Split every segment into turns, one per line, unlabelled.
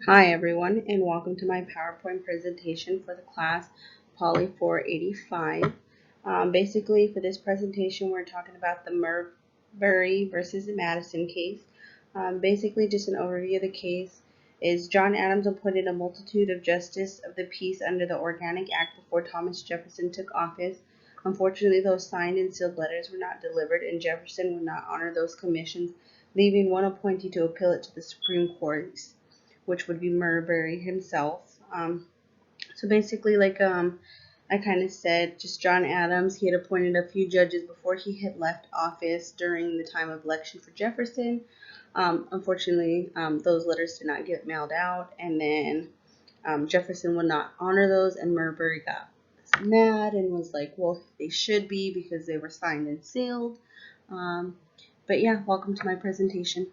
Hi everyone, and welcome to my PowerPoint presentation for the class POL485. Basically, for this presentation, we're talking about the Marbury versus the Madison case. Basically, just an overview of the case is John Adams appointed a multitude of justices of the peace under the Organic Act before Thomas Jefferson took office. Unfortunately, those signed and sealed letters were not delivered, and Jefferson would not honor those commissions, leaving one appointee to appeal it to the Supreme Court, which would be Marbury himself. So basically, I kind of said, just John Adams, he had appointed a few judges before he had left office during the time of election for Jefferson. Unfortunately, those letters did not get mailed out, and then Jefferson would not honor those, and Marbury got mad and was like, well, they should be because they were signed and sealed. But yeah, welcome to my presentation.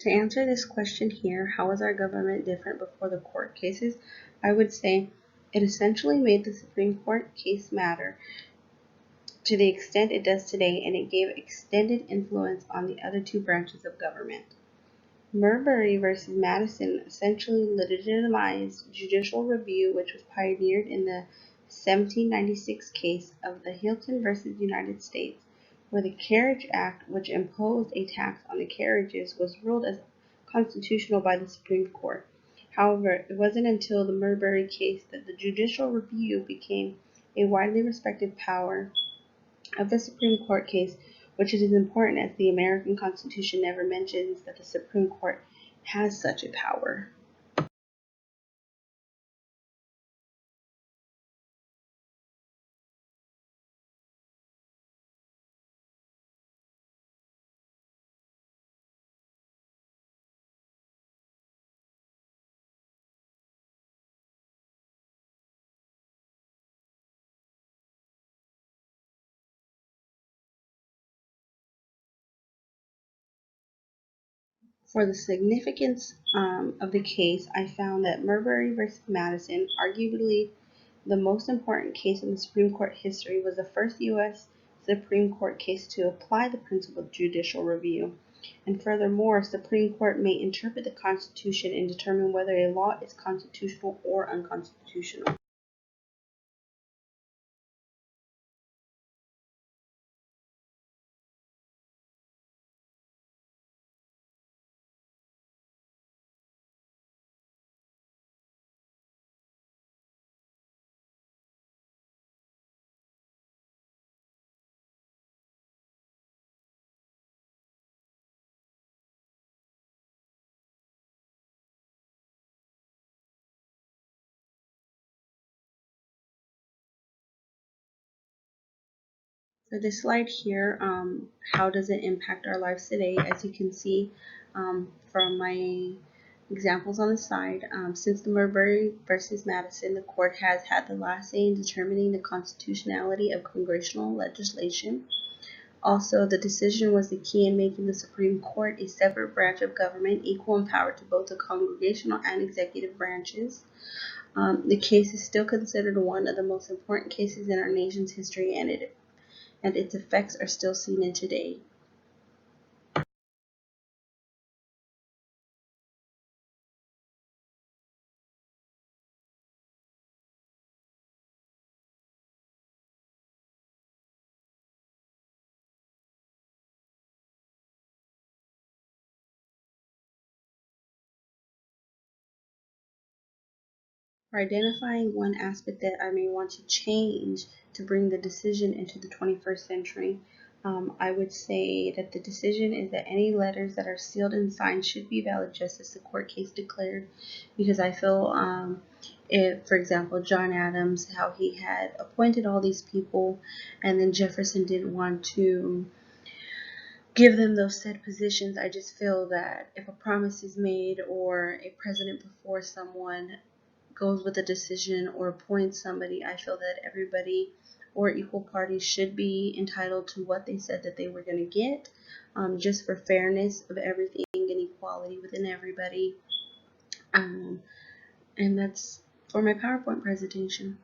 To answer this question here, how was our government different before the court cases? I would say it essentially made the Supreme Court case matter to the extent it does today, and it gave extended influence on the other two branches of government. Marbury versus Madison essentially legitimized judicial review, which was pioneered in the 1796 case of the Hilton versus United States, where the Carriage Act, which imposed a tax on the carriages, was ruled as constitutional by the Supreme Court. However, it wasn't until the Marbury case that the judicial review became a widely respected power of the Supreme Court case, which is important as the American Constitution never mentions that the Supreme Court has such a power. For the significance of the case, I found that Marbury versus Madison, arguably the most important case in the Supreme Court history, was the first U.S. Supreme Court case to apply the principle of judicial review. And furthermore, Supreme Court may interpret the Constitution and determine whether a law is constitutional or unconstitutional. For this slide here, how does it impact our lives today? As you can see from my examples on the side, since the Marbury versus Madison, the court has had the last say in determining the constitutionality of congressional legislation. Also, the decision was the key in making the Supreme Court a separate branch of government, equal in power to both the congressional and executive branches. The case is still considered one of the most important cases in our nation's history, and its effects are still seen in today. For identifying one aspect that I may want to change to bring the decision into the 21st century, I would say that the decision is that any letters that are sealed and signed should be valid just as the court case declared, because I feel if, for example, John Adams, how he had appointed all these people, and then Jefferson didn't want to give them those said positions. I just feel that if a promise is made or a president before someone goes with a decision or appoints somebody, I feel that everybody or equal parties should be entitled to what they said that they were going to get, just for fairness of everything and equality within everybody. And that's for my PowerPoint presentation.